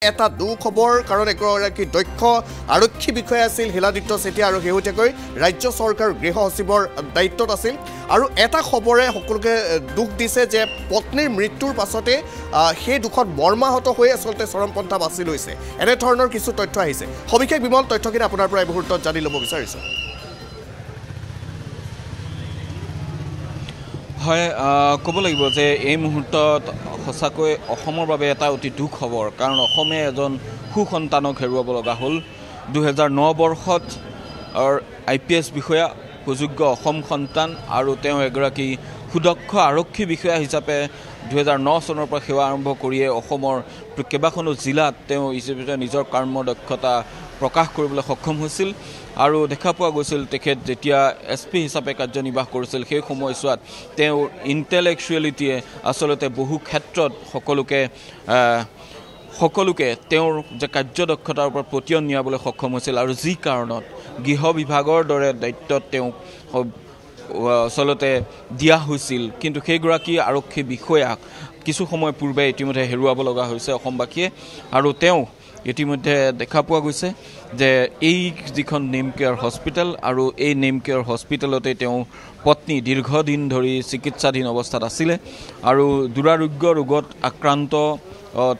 এটা দুখবৰ কাৰণ এগৰাকী দক্ষ আৰক্ষী বিষয়া আছিল হিলাদিত্য চেতিয়া আৰু শেহতীয়াকৈ ৰাজ্য চৰকাৰৰ গৃহ সচিবৰ দায়িত্বত আছিল আৰু এটা খবৰে সকলোকে দুখ দিছে যে পত্নীৰ মৃত্যুৰ পাছতে সেই দুখত মৰ্মাহত হৈ আচলতে চৰমপন্থা বাছি লৈছে এনে ধৰণৰ কিছু তথ্য আহিছে সবিশেষ বিমল তথ্যখিনি আপোনাৰ পৰা এই মুহূৰ্তত জানি ল'ব বিচাৰিছোঁ হয় ক'ব লাগিব যে এই মুহূৰ্তত সঁচাকৈ অসমৰ বাবে এটা অতি দুখ খবৰ কাৰণ অসমে এজন সুসন্তানক হেৰুৱাব লগা হ'ল 2009 বৰ্ষত IPS বিষয়া সুযোগ্য অসম সন্তান আৰু তেওঁ এগৰাকী সুদক্ষ আৰক্ষী বিষয়া হিচাপে 2009 চনৰ পৰা সেৱা আৰম্ভ কৰিয়ে অসমৰ কেইবাখনো জিলাত তেওঁ নিজৰ কৰ্মদক্ষতা প্ৰকাশ কৰিবলৈ সক্ষম হৈছিল আৰু দেখা পোৱা গৈছিল তেখেত যেতিয়া SP হিচাপে কাৰ্যনিৰ্বাহ কৰিছিল সেই সময়ছোৱাত তেওঁ ইণ্টেলেকচুৱেলিটিয়ে আচলতে বহু ক্ষেত্ৰত সকলোকে তেওঁৰ যে কাৰ্যদক্ষতাৰ ওপৰত প্ৰতিয়ন নিয়াবলৈ সক্ষম হৈছিল আৰু যি কাৰণত গৃহ বিভাগৰ দৰে দায়িত্বত তেওঁক আচলতে দিয়া হৈছিল কিন্তু সেইগৰাকী আৰক্ষী বিষয়াক কিছু সময় পূৰ্বে ইতিমধ্যে হেৰুৱাব লগা হৈছে অসমবাসীয়ে আৰু তেওঁ ইতিমধ্যে দেখা পোৱা গৈছে যে এই যিখন নেম কেয়াৰ হস্পিটেল আৰু এই নেম কেয়াৰ হস্পিটেলতে তেওঁ পত্নী দীৰ্ঘদিন ধৰি চিকিৎসাধীন অৱস্থাত আছিলে আৰু দুৰাৰোগ্য ৰোগত আক্ৰান্ত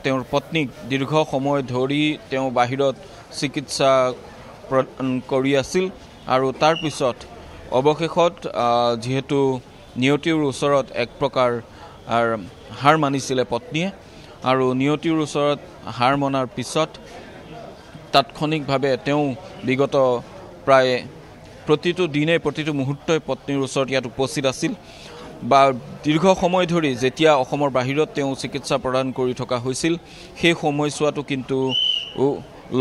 তেওঁৰ পত্নীক দীৰ্ঘ সময় ধৰি তেওঁ বাহিৰত চিকিৎসা কৰি আছিল আৰু তাৰ পিছত অৱশেষত যেহেতু নিয়তিৰ ওচৰত এক প্ৰকাৰ হাৰ মানিছিলে পত্নীয়ে আৰু নিয়তিৰ ওচৰত হাৰ মনাৰ পিছত তাৎক্ষণিকভাৱে তেওঁ বিগত প্ৰায় প্ৰতিটো দিনে প্ৰতিটো মুহূৰ্তই পত্নীৰ ওচৰত ইয়াত উপস্থিত আছিল বা দীৰ্ঘ সময় ধৰি যেতিয়া অসমৰ বাহিৰত তেওঁ চিকিৎসা প্ৰদান কৰি থকা হৈছিল সেই সময়ছোৱাটো কিন্তু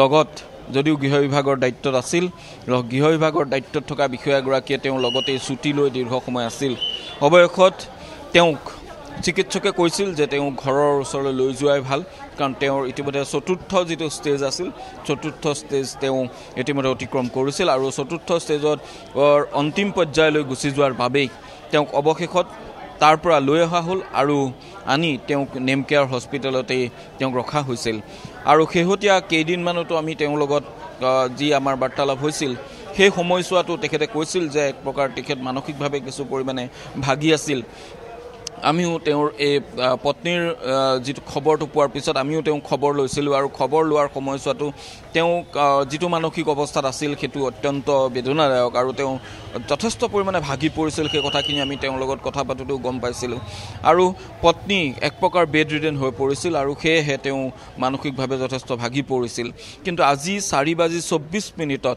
লগত যদিও গৃহ বিভাগৰ দায়িত্বত আছিল গৃহ বিভাগৰ দায়িত্বত থকা বিষয়াগৰাকীয়ে তেওঁ লগতে ছুটি লৈ দীৰ্ঘ সময় আছিল অৱশেষত তেওঁক চিকিৎসকে কৈছিল যে তেওঁ ঘৰৰ ওচৰলৈ লৈ যোৱাই ভাল কাৰণ তেওঁৰ ইতিমধ্যে চতুৰ্থ যিটো ষ্টেজ আছিল চতুৰ্থ ষ্টেজ তেওঁ ইতিমধ্যে অতিক্ৰম কৰিছিল আৰু চতুৰ্থ ষ্টেজত অন্তিম পৰ্যায়লৈ গুচি যোৱাৰ বাবেই তেওঁক অৱশেষত তাৰ পৰা লৈ অহা হ'ল আৰু আনি তেওঁক নেম কেয়াৰ হস্পিটেলতে তেওঁক ৰখা হৈছিল আৰু শেহতীয়া কেইদিনমানতো আমি তেওঁৰ লগত যি আমাৰ বাৰ্তালাপ হৈছিল সেই সময়ছোৱাতো তেখেতে কৈছিল যে এক প্ৰকাৰ তেখেত মানসিকভাৱে কিছু পৰিমাণে ভাগি আছিল আমিও তেওঁৰ এই পত্নীৰ যিটো খবৰটো পোৱাৰ পিছত আমিও তেওঁক খবৰ লৈছিলোঁ আৰু খবৰ লোৱাৰ সময়ছোৱাতো তেওঁ যিটো মানসিক অৱস্থাত আছিল সেইটো অত্যন্ত বেদনাদায়ক আৰু তেওঁ যথেষ্ট পৰিমাণে ভাগি পৰিছিল সেই কথাখিনি আমি তেওঁৰ লগত কথা পাতোঁতেও গম পাইছিলোঁ আৰু পত্নী এক প্ৰকাৰ বেড ৰিডেন হৈ পৰিছিল আৰু সেয়েহে তেওঁ মানসিকভাৱে যথেষ্ট ভাগি পৰিছিল কিন্তু আজি 4:24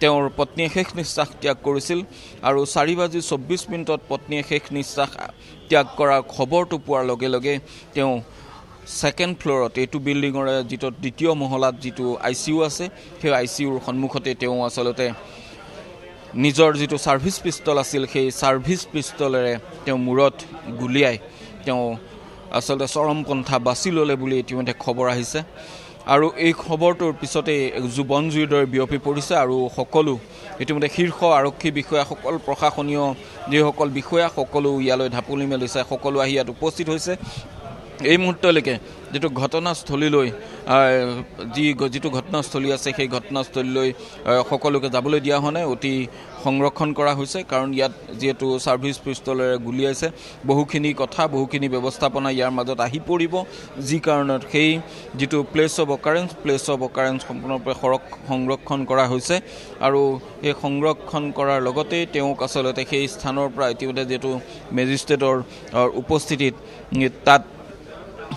তেওঁৰ পত্নীয়ে শেষ নিশ্বাস ত্যাগ কৰিছিল আৰু 4:24 পত্নীয়ে শেষ নিশ্বাস ত্যাগ কৰাৰ খবৰটো পোৱাৰ লগে লগে তেওঁ ছেকেণ্ড ফ্ল'ৰত এইটো বিল্ডিঙৰে যিটো দ্বিতীয় মহলাত যিটো ICU আছে সেই ICUৰ সন্মুখতে তেওঁ আচলতে নিজৰ যিটো ছাৰ্ভিচ পিষ্টল আছিল সেই ছাৰ্ভিচ পিষ্টলেৰে তেওঁ মূৰত গুলিয়াই তেওঁ আচলতে চৰমপন্থা বাছি ল'লে বুলি ইতিমধ্যে খবৰ আহিছে আৰু এই খবৰটোৰ পিছতে বনজুইৰ দৰে বিয়পি পৰিছে আৰু সকলো ইতিমধ্যে শীৰ্ষ আৰক্ষী বিষয়া সকল প্ৰশাসনীয় যিসকল বিষয়া সকলো ইয়ালৈ ঢাপলি মেলিছে সকলো আহি ইয়াত উপস্থিত হৈছে এই মুহূৰ্তলৈকে যিটো ঘটনাস্থলীলৈ যিটো ঘটনাস্থলী আছে সেই ঘটনাস্থলীলৈ সকলোকে যাবলৈ দিয়া হোৱা নাই অতি সংৰক্ষণ কৰা হৈছে কাৰণ ইয়াত যিহেতু ছাৰ্ভিচ পিষ্টলেৰে গুলিয়াইছে বহুখিনি কথা বহুখিনি ব্যৱস্থাপনা ইয়াৰ মাজত আহি পৰিব যি কাৰণত সেই যিটো প্লেচ অফ অকাৰেঞ্চ সম্পূৰ্ণৰূপে সংৰক্ষণ কৰা হৈছে আৰু সেই সংৰক্ষণ কৰাৰ লগতে তেওঁক আচলতে সেই স্থানৰ পৰা ইতিমধ্যে যিহেতু মেজিষ্ট্ৰেটৰ উপস্থিতিত তাত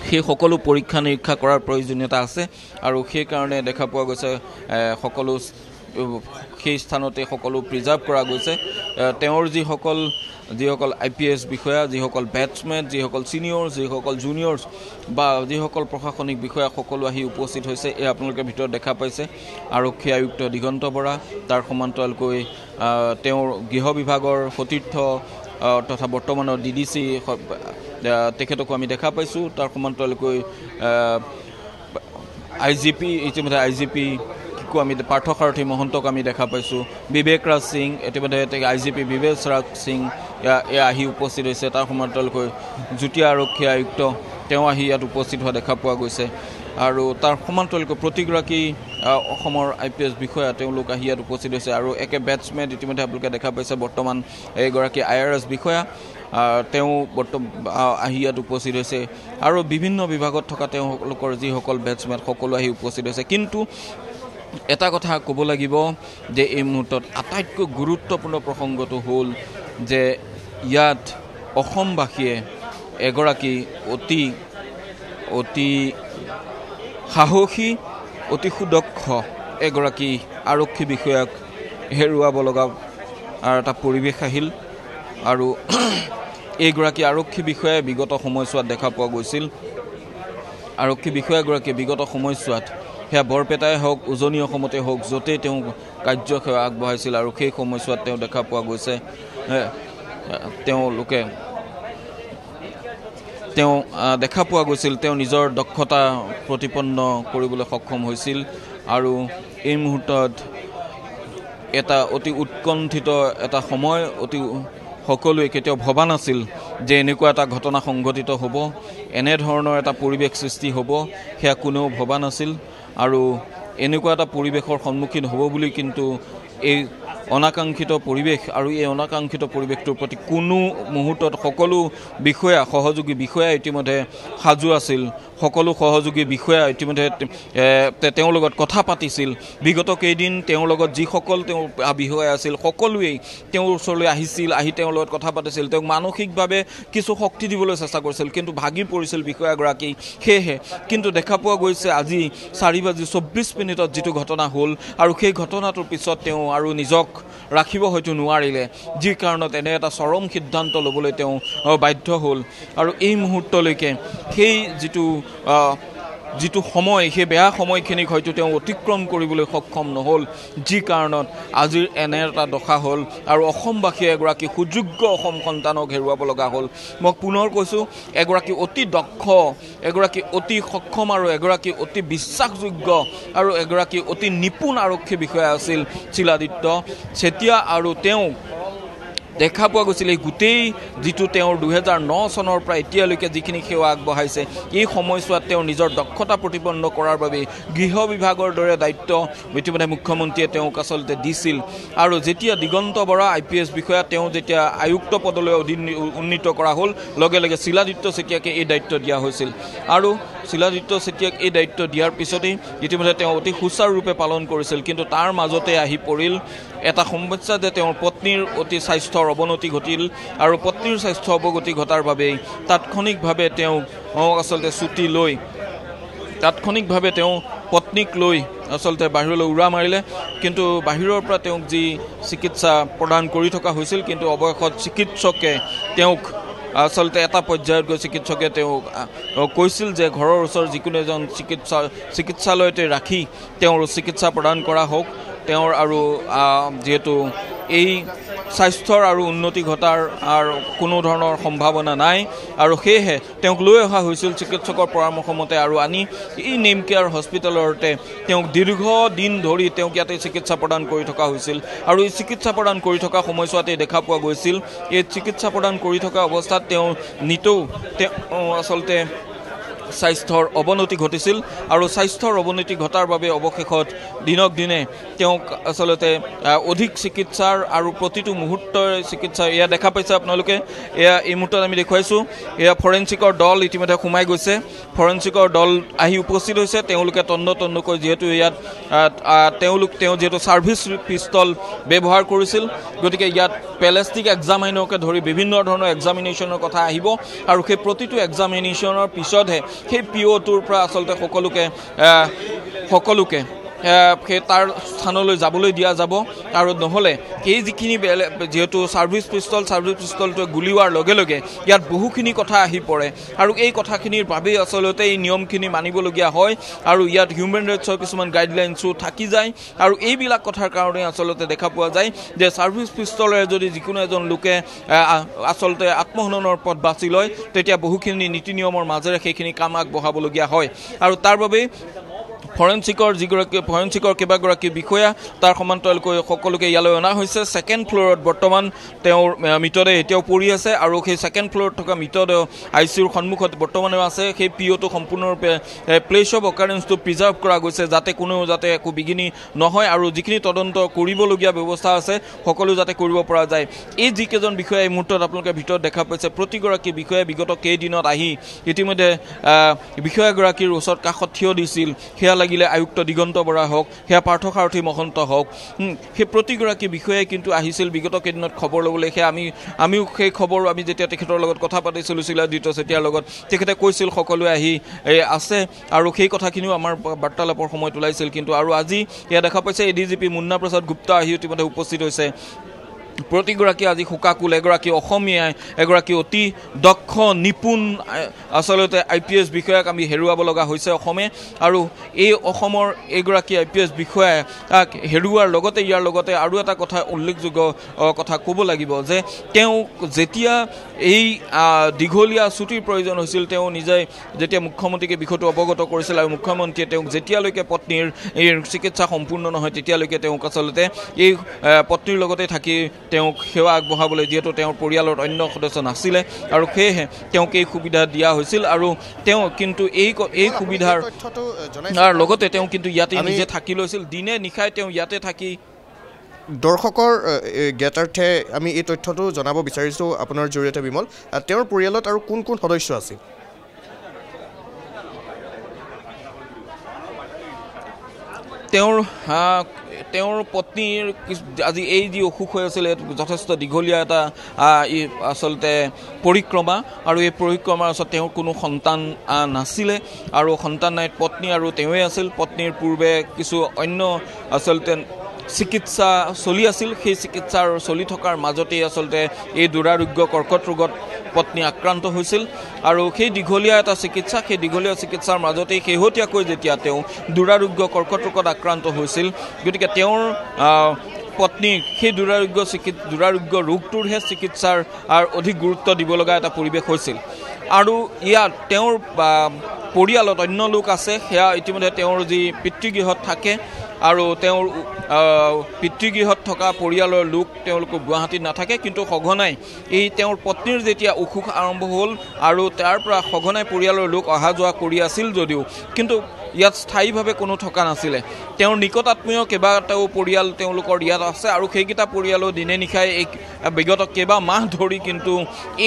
সেই সকলো পৰীক্ষা নিৰীক্ষা কৰাৰ প্ৰয়োজনীয়তা আছে আৰু সেইকাৰণে দেখা পোৱা গৈছে সকলো সেই স্থানতে সকলো প্ৰিজাৰ্ভ কৰা গৈছে তেওঁৰ যিসকল IPS বিষয়া যিসকল বেটছমেন যিসকল ছিনিয়ৰ যিসকল জুনিয়ৰ্ছ বা যিসকল প্ৰশাসনিক বিষয়া সকলো আহি উপস্থিত হৈছে এই আপোনালোকে ভিতৰত দেখা পাইছে আৰক্ষী আয়ুক্ত দিগন্ত বৰা তাৰ সমান্তৰালকৈ তেওঁৰ গৃহ বিভাগৰ সতীৰ্থ তথা বৰ্তমানৰ DDC তেখেতকো আমি দেখা পাইছোঁ তাৰ সমান্তৰালকৈ IGP ইতিমধ্যে IGP আমি পাৰ্থসাৰথী মহন্তক আমি দেখা পাইছোঁ বিবেক ৰাজ সিং ইতিমধ্যে IGP বিবেক ৰাজ সিং আহি উপস্থিত হৈছে তাৰ সমান্তৰালকৈ যুটীয়া আৰক্ষী আয়ুক্ত তেওঁ আহি ইয়াত উপস্থিত হোৱা দেখা পোৱা গৈছে আৰু তাৰ সমান্তৰালকৈ প্ৰতিগৰাকী অসমৰ IPS বিষয়া তেওঁলোক আহি ইয়াত উপস্থিত হৈছে আৰু একে বেটছমেন ইতিমধ্যে আপোনালোকে দেখা পাইছে বৰ্তমান এইগৰাকী IRS বিষয়া তেওঁ আহি ইয়াত উপস্থিত হৈছে আৰু বিভিন্ন বিভাগত থকা তেওঁলোকৰ যিসকল বেটছমেন সকলো আহি উপস্থিত হৈছে কিন্তু এটা কথা ক'ব লাগিব যে এই মুহূৰ্তত আটাইতকৈ গুৰুত্বপূৰ্ণ প্ৰসংগটো হ'ল যে ইয়াত অসমবাসীয়ে এগৰাকী অতি সাহসী অতি সুদক্ষ এগৰাকী আৰক্ষী বিষয়াক হেৰুৱাব লগা এটা পৰিৱেশ আহিল আৰু এইগৰাকী আৰক্ষী বিষয়াই বিগত সময়ছোৱাত দেখা পোৱা গৈছিল আৰক্ষী বিষয়াগৰাকীয়ে বিগত সময়ছোৱাত সেয়া বৰপেটাই হওক উজনি অসমতে হওক য'তেই তেওঁ কাৰ্যসেৱা আগবঢ়াইছিল আৰু সেই সময়ছোৱাত তেওঁ দেখা পোৱা গৈছে দেখা পোৱা গৈছিল তেওঁ নিজৰ দক্ষতা প্ৰতিপন্ন কৰিবলৈ সক্ষম হৈছিল আৰু এই মুহূৰ্তত এটা অতি উৎকণ্ঠিত এটা সময় সকলোৱে কেতিয়াও ভবা নাছিল যে এনেকুৱা এটা ঘটনা সংঘটিত হ'ব এনেধৰণৰ এটা পৰিৱেশ সৃষ্টি হ'ব সেয়া কোনেও ভবা নাছিল আৰু এনেকুৱা এটা পৰিৱেশৰ সন্মুখীন হ'ব বুলি কিন্তু এই অনাকাংক্ষিত পৰিৱেশ আৰু এই অনাকাংক্ষিত পৰিৱেশটোৰ প্ৰতি কোনো মুহূৰ্তত সকলো বিষয়া সহযোগী বিষয়া ইতিমধ্যে সাজু আছিল সকলো সহযোগী বিষয়া ইতিমধ্যে তেওঁৰ লগত কথা পাতিছিল বিগত কেইদিন তেওঁৰ লগত যিসকল তেওঁ বিষয়া আছিল সকলোৱেই তেওঁৰ ওচৰলৈ আহিছিল আহি তেওঁৰ লগত কথা পাতিছিল তেওঁক মানসিকভাৱে কিছু শক্তি দিবলৈ চেষ্টা কৰিছিল কিন্তু ভাগি পৰিছিল বিষয়াগৰাকী সেয়েহে কিন্তু দেখা পোৱা গৈছে আজি 4:24 যিটো ঘটনা হ'ল আৰু সেই ঘটনাটোৰ পিছত তেওঁ আৰু নিজক ৰাখিব হয়তো নোৱাৰিলে যি কাৰণত এনে এটা চৰম সিদ্ধান্ত ল'বলৈ তেওঁ বাধ্য হ'ল আৰু এই মুহূৰ্তলৈকে সেই যিটো সময় সেই বেয়া সময়খিনিক হয়তো তেওঁ অতিক্ৰম কৰিবলৈ সক্ষম নহ'ল যি কাৰণত আজিৰ এনে এটা দশা হ'ল আৰু অসমবাসীয়ে এগৰাকী সুযোগ্য অসম সন্তানক হেৰুৱাব লগা হ'ল মই পুনৰ কৈছোঁ এগৰাকী অতি দক্ষ এগৰাকী অতি সক্ষম আৰু এগৰাকী অতি বিশ্বাসযোগ্য আৰু এগৰাকী অতি নিপুণ আৰক্ষী বিষয়া আছিল শিলাদিত্য চেতিয়া আৰু তেওঁ দেখা পোৱা গৈছিল এই গোটেই যিটো তেওঁৰ 2009 চনৰ পৰা এতিয়ালৈকে যিখিনি সেৱা আগবঢ়াইছে এই সময়ছোৱাত তেওঁ নিজৰ দক্ষতা প্ৰতিপন্ন কৰাৰ বাবে গৃহ বিভাগৰ দৰে দায়িত্ব ইতিমধ্যে মুখ্যমন্ত্ৰীয়ে তেওঁক আচলতে দিছিল আৰু যেতিয়া দিগন্ত বৰা IPS বিষয়া তেওঁ যেতিয়া আয়ুক্ত পদলৈ উন্নীত কৰা হ'ল লগে লগে শিলাদিত্য চেতিয়াকে এই দায়িত্ব দিয়া হৈছিল আৰু শিলাদিত্য চেতিয়াক এই দায়িত্ব দিয়াৰ পিছতেই ইতিমধ্যে তেওঁ অতি সুচাৰুৰূপে পালন কৰিছিল কিন্তু তাৰ মাজতে আহি পৰিল এটা সমস্যা যে তেওঁৰ পত্নীৰ অতি স্বাস্থ্যৰ অৱনতি ঘটিল আৰু পত্নীৰ স্বাস্থ্য অৱগতি ঘটাৰ বাবেই তাৎক্ষণিকভাৱে তেওঁ আচলতে ছুটি লৈ তাৎক্ষণিকভাৱে তেওঁ পত্নীক লৈ আচলতে বাহিৰলৈ উৰা মাৰিলে কিন্তু বাহিৰৰ পৰা তেওঁক যি চিকিৎসা প্ৰদান কৰি থকা হৈছিল কিন্তু অৱশেষত চিকিৎসকে তেওঁক আচলতে এটা পৰ্যায়ত গৈ চিকিৎসকে তেওঁক কৈছিল যে ঘৰৰ ওচৰৰ যিকোনো এজন চিকিৎসালয়তে ৰাখি তেওঁৰ চিকিৎসা প্ৰদান কৰা হওক তেওঁৰ আৰু যেহেতু এই স্বাস্থ্যৰ আৰু উন্নতি ঘটাৰ আৰু কোনো ধৰণৰ সম্ভাৱনা নাই আৰু সেয়েহে তেওঁক লৈ অহা হৈছিল চিকিৎসকৰ পৰামৰ্শ মতে আৰু আনি এই নেম কেয়াৰ হস্পিটেলতে তেওঁক দীৰ্ঘদিন ধৰি তেওঁক ইয়াতে চিকিৎসা প্ৰদান কৰি থকা হৈছিল আৰু এই চিকিৎসা প্ৰদান কৰি থকা সময়ছোৱাতে দেখা পোৱা গৈছিল এই চিকিৎসা প্ৰদান কৰি থকা অৱস্থাত তেওঁ নিতৌ আচলতে স্বাস্থ্যৰ অৱনতি ঘটিছিল আৰু স্বাস্থ্যৰ অৱনতি ঘটাৰ বাবে অৱশেষত দিনক দিনে তেওঁক আচলতে অধিক চিকিৎসাৰ আৰু প্ৰতিটো মুহূৰ্তৰ চিকিৎসা এয়া দেখা পাইছে আপোনালোকে এয়া এই মুহূৰ্তত আমি দেখুৱাইছোঁ এয়া ফৰেঞ্চিকৰ দল ইতিমধ্যে সোমাই গৈছে ফৰেঞ্চিকৰ দল আহি উপস্থিত হৈছে তেওঁলোকে তন্নকৈ যিহেতু ইয়াত তেওঁ যিহেতু ছাৰ্ভিচ পিষ্টল ব্যৱহাৰ কৰিছিল গতিকে ইয়াত পেলেষ্টিক এক্সামিনকে ধৰি বিভিন্ন ধৰণৰ এক্সামিনেশ্যনৰ কথা আহিব আৰু সেই প্ৰতিটো এক্সামিনেশ্যনৰ পিছতহে সেই PO2ৰ পৰা আচলতে সকলোকে সেই তাৰ স্থানলৈ যাবলৈ দিয়া যাব আৰু নহ'লে এই যিখিনি যেহেতু ছাৰ্ভিচ পিষ্টলটোৱে গুলিওৱাৰ লগে লগে ইয়াত বহুখিনি কথা আহি পৰে আৰু এই কথাখিনিৰ বাবেই আচলতে এই নিয়মখিনি মানিবলগীয়া হয় আৰু ইয়াত হিউমেন ৰাইটছৰ কিছুমান গাইডলাইনছো থাকি যায় আৰু এইবিলাক কথাৰ কাৰণে আচলতে দেখা পোৱা যায় যে ছাৰ্ভিচ পিষ্টলেৰে যদি যিকোনো এজন লোকে আচলতে আত্মহননৰ পথ বাছি লয় তেতিয়া বহুখিনি নীতি নিয়মৰ মাজেৰে সেইখিনি কাম আগবঢ়াবলগীয়া হয় আৰু তাৰ বাবেই ফৰেঞ্চিকৰ কেইবাগৰাকী বিষয়া তাৰ সমান্তৰালকৈ সকলোকে ইয়ালৈ অনা হৈছে ছেকেণ্ড ফ্ল'ৰত বৰ্তমান তেওঁৰ মৃতদেহ এতিয়াও পৰি আছে আৰু সেই ছেকেণ্ড ফ্ল'ৰত থকা মৃতদেহ ICUৰ সন্মুখত বৰ্তমানেও আছে সেই পিঅ'টো সম্পূৰ্ণৰূপে প্লেচ অফ অকাৰেঞ্চটো প্ৰিজাৰ্ভ কৰা গৈছে যাতে কোনেও যাতে একো বিঘিনি নহয় আৰু যিখিনি তদন্ত কৰিবলগীয়া ব্যৱস্থা আছে সকলো যাতে কৰিব পৰা যায় এই যিকেইজন বিষয়া এই মুহূৰ্তত আপোনালোকে ভিতৰত দেখা পাইছে প্ৰতিগৰাকী বিষয়াই বিগত কেইদিনত আহি ইতিমধ্যে বিষয়াগৰাকীৰ ওচৰত কাষত থিয় দিছিল সেয়া লাগিলে আয়ুক্ত দিগন্ত বৰা হওক সেয়া পাৰ্থসাৰথী মহন্ত হওক সেই প্ৰতিগৰাকী বিষয়াই কিন্তু আহিছিল বিগত কেইদিনত খবৰ ল'বলৈ সেয়া আমিও সেই খবৰ আমি যেতিয়া তেখেতৰ লগত কথা পাতিছিলোঁ শিলাদিত্য চেতিয়াৰ লগত তেখেতে কৈছিল সকলোৱে আহি আছে আৰু সেই কথাখিনিও আমাৰ বাৰ্তালাপৰ সময়ত ওলাইছিল কিন্তু আৰু আজি এয়া দেখা পাইছে ADGP মুন্না প্ৰসাদ গুপ্তা আহি ইতিমধ্যে উপস্থিত হৈছে প্ৰতিগৰাকী আজি শোকাকুল এগৰাকী অসমীয়াই এগৰাকী অতি দক্ষ নিপুণ আচলতে IPS বিষয়াক আমি হেৰুৱাব লগা হৈছে অসমে আৰু এই অসমৰ এগৰাকী IPS বিষয়াক হেৰুৱাৰ লগতে ইয়াৰ লগতে আৰু এটা কথা উল্লেখযোগ্য কথা ক'ব লাগিব যে তেওঁ যেতিয়া এই দীঘলীয়া ছুটিৰ প্ৰয়োজন হৈছিল তেওঁ নিজে যেতিয়া মুখ্যমন্ত্ৰীকে বিষয়টো অৱগত কৰিছিল আৰু মুখ্যমন্ত্ৰীয়ে তেওঁক যেতিয়ালৈকে পত্নীৰ এই চিকিৎসা সম্পূৰ্ণ নহয় তেতিয়ালৈকে তেওঁক আচলতে এই পত্নীৰ লগতে থাকি তেওঁক সেৱা আগবঢ়াবলৈ যিহেতু তেওঁৰ পৰিয়ালৰ অন্য সদস্য নাছিলে আৰু সেয়েহে তেওঁক এই সুবিধা দিয়া হৈছিল আৰু তেওঁ কিন্তু এই সুবিধাৰ লগতে তেওঁ কিন্তু ইয়াতে নিজে থাকি লৈছিল দিনে নিশাই তেওঁ ইয়াতে থাকি দৰ্শকৰ জ্ঞাতাৰ্থে আমি এই তথ্যটো জনাব বিচাৰিছোঁ আপোনাৰ জৰিয়তে বিমল তেওঁৰ পৰিয়ালত আৰু কোন কোন সদস্য আছিল তেওঁৰ পত্নীৰ আজি এই যি অসুখ হৈ আছিলে যথেষ্ট দীঘলীয়া এটা আচলতে পৰিক্ৰমা আৰু এই পৰিক্ৰমাৰ ওচৰত তেওঁৰ কোনো সন্তান নাছিলে আৰু সন্তান নাই পত্নী আৰু তেওঁৱে আছিল পত্নীৰ পূৰ্বে কিছু অন্য আচলতে চিকিৎসা চলি আছিল সেই চিকিৎসাৰ চলি থকাৰ মাজতেই আচলতে এই দুৰাৰোগ্য কৰ্কট ৰোগত পত্নী আক্ৰান্ত হৈছিল আৰু সেই দীঘলীয়া এটা চিকিৎসা সেই দীঘলীয়া চিকিৎসাৰ মাজতেই শেহতীয়াকৈ যেতিয়া তেওঁ দুৰাৰোগ্য কৰ্কট ৰোগত আক্ৰান্ত হৈছিল গতিকে তেওঁৰ পত্নীক সেই দুৰাৰোগ্য ৰোগটোৰহে চিকিৎসাৰ অধিক গুৰুত্ব দিব লগা এটা পৰিৱেশ হৈছিল আৰু ইয়াত তেওঁৰ পৰিয়ালত অন্য লোক আছে সেয়া ইতিমধ্যে তেওঁৰ যি পিতৃগৃহত থাকে আৰু তেওঁৰ পিতৃগৃহত থকা পৰিয়ালৰ লোক তেওঁলোক গুৱাহাটীত নাথাকে কিন্তু সঘনাই এই তেওঁৰ পত্নীৰ যেতিয়া অসুখ আৰম্ভ হ'ল আৰু তাৰ পৰা সঘনাই পৰিয়ালৰ লোক অহা যোৱা কৰি আছিল যদিও কিন্তু ইয়াত স্থায়ীভাৱে কোনো থকা নাছিলে তেওঁৰ নিকটাত্মীয় কেইবাটাও পৰিয়াল তেওঁলোকৰ ইয়াত আছে আৰু সেইকেইটা পৰিয়ালো দিনে নিশাই এই বিগত কেইবা মাহ ধৰি কিন্তু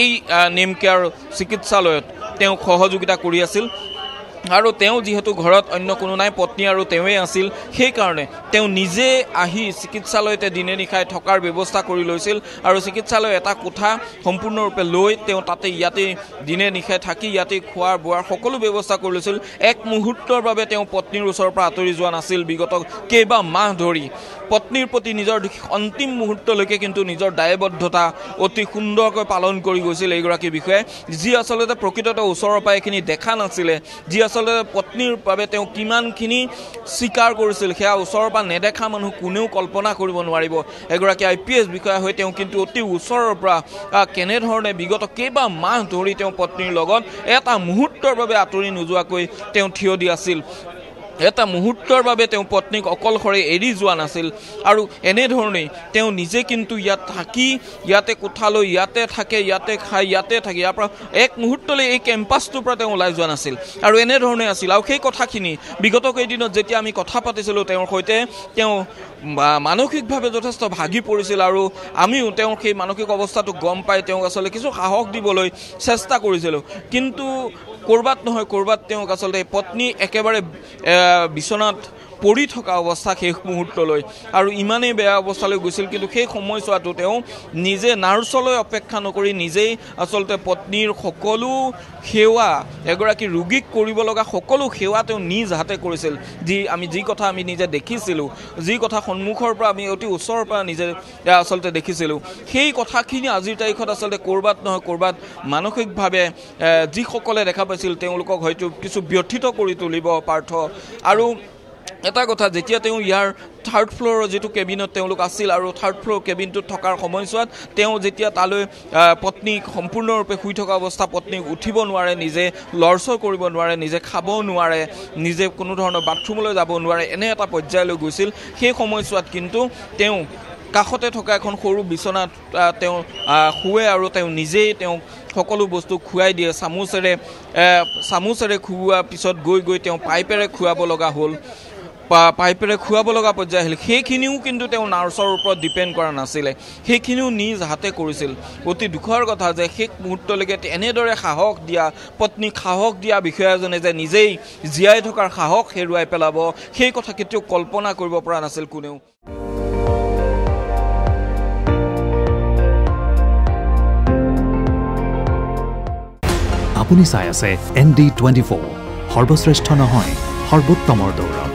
এই নেম কেয়াৰ চিকিৎসালয়ত তেওঁক সহযোগিতা কৰি আছিল আৰু তেওঁ যেহেতু ঘৰত অন্য কোনো নাই পত্নী আৰু তেওঁৱে আছিল সেইকাৰণে তেওঁ নিজে আহি চিকিৎসালয়তে দিনে নিশাই থকাৰ ব্যৱস্থা কৰি লৈছিল আৰু চিকিৎসালয় এটা কোঠা সম্পূৰ্ণৰূপে লৈ তেওঁ তাতে ইয়াতে দিনে নিশাই থাকি ইয়াতে খোৱাৰ বোৱাৰ সকলো ব্যৱস্থা কৰি লৈছিল এক মুহূৰ্তৰ বাবে তেওঁ পত্নীৰ ওচৰৰ পৰা আঁতৰি যোৱা নাছিল বিগত কেইবা মাহ ধৰি পত্নীৰ প্ৰতি নিজৰ অন্তিম মুহূৰ্তলৈকে কিন্তু নিজৰ দায়বদ্ধতা অতি সুন্দৰকৈ পালন কৰি গৈছিল এইগৰাকী বিষয়াই যি আচলতে প্ৰকৃততে ওচৰৰ পৰা এইখিনি দেখা নাছিলে যি আচলতে পত্নীৰ বাবে তেওঁ কিমানখিনি স্বীকাৰ কৰিছিল সেয়া ওচৰৰ পৰা নেদেখা মানুহ কোনেও কল্পনা কৰিব নোৱাৰিব এগৰাকী IPS বিষয়া হৈ তেওঁ কিন্তু অতি ওচৰৰ পৰা কেনেধৰণে বিগত কেইবা মাহ ধৰি তেওঁ পত্নীৰ লগত এটা মুহূৰ্তৰ বাবে আঁতৰি নোযোৱাকৈ তেওঁ থিয় দি আছিল এটা মুহূৰ্তৰ বাবে তেওঁ পত্নীক অকলশৰে এৰি যোৱা নাছিল আৰু এনেধৰণেই তেওঁ নিজে কিন্তু ইয়াত থাকি ইয়াতে কোঠালৈ ইয়াতে থাকে ইয়াতে খাই ইয়াতে থাকে ইয়াৰ পৰা এক মুহূৰ্তলৈ এই কেম্পাছটোৰ পৰা তেওঁ ওলাই যোৱা নাছিল আৰু এনেধৰণে আছিল আৰু সেই কথাখিনি বিগত কেইদিনত যেতিয়া আমি কথা পাতিছিলোঁ তেওঁৰ সৈতে তেওঁ মানসিকভাৱে যথেষ্ট ভাগি পৰিছিল আৰু আমিও তেওঁৰ সেই মানসিক অৱস্থাটো গম পাই তেওঁক আচলতে কিছু সাহস দিবলৈ চেষ্টা কৰিছিলোঁ কিন্তু কৰবাত নহয় কৰবাত তেওঁক আচলতে পত্নী একেবাৰে বিছনাত পৰি থকা অৱস্থা শেষ মুহূৰ্তলৈ আৰু ইমানেই বেয়া অৱস্থালৈ গৈছিল কিন্তু সেই সময়ছোৱাটো তেওঁ নিজে নাৰ্ছলৈ অপেক্ষা নকৰি নিজেই আচলতে পত্নীৰ সকলো সেৱা এগৰাকী ৰোগীক কৰিব লগা সকলো সেৱা তেওঁ নিজ হাতে কৰিছিল যি কথা আমি নিজে দেখিছিলোঁ যি কথা সন্মুখৰ পৰা আমি অতি ওচৰৰ পৰা নিজে আচলতে দেখিছিলোঁ সেই কথাখিনি আজিৰ তাৰিখত আচলতে কৰবাত নহয় কৰবাত মানসিকভাৱে যিসকলে দেখা পাইছিল তেওঁলোকক হয়তো কিছু ব্যথিত কৰি তুলিব পাৰ্থ আৰু এটা কথা যেতিয়া তেওঁ ইয়াৰ থাৰ্ড ফ্ল'ৰৰ যিটো কেবিনত তেওঁলোক আছিল আৰু থাৰ্ড ফ্ল'ৰ কেবিনটোত থকাৰ সময়ছোৱাত তেওঁ যেতিয়া তালৈ পত্নীক সম্পূৰ্ণৰূপে শুই থকা অৱস্থা পত্নীক উঠিব নোৱাৰে নিজে লৰচৰ কৰিব নোৱাৰে নিজে খাব নোৱাৰে নিজে কোনো ধৰণৰ বাথৰুমলৈ যাব নোৱাৰে এনে এটা পৰ্যায়লৈ গৈছিল সেই সময়ছোৱাত কিন্তু তেওঁ কাষতে থকা এখন সৰু বিচনাত তেওঁ শুৱে আৰু তেওঁ নিজেই তেওঁ সকলো বস্তু খুৱাই দিয়ে চামুচেৰে খুওৱাৰ পিছত গৈ তেওঁ পাইপেৰে খুৱাব লগা হ'ল পাইপেৰে খুৱাব লগা পৰ্যায় আহিল সেইখিনিও কিন্তু তেওঁ নাৰ্ছৰ ওপৰত ডিপেণ্ড কৰা নাছিলে সেইখিনিও নিজ হাতে কৰিছিল অতি দুখৰ কথা যে শেষ মুহূৰ্তলৈকে এনেদৰে সাহস দিয়া পত্নীক সাহস দিয়া বিষয়া এজনে যে নিজেই জীয়াই থকাৰ সাহস হেৰুৱাই পেলাব সেই কথা কেতিয়াও কল্পনা কৰিব পৰা নাছিল কোনেও আপুনি চাই আছে ND24 সৰ্বশ্ৰেষ্ঠ নহয় সৰ্বোত্তমৰ দৌৰ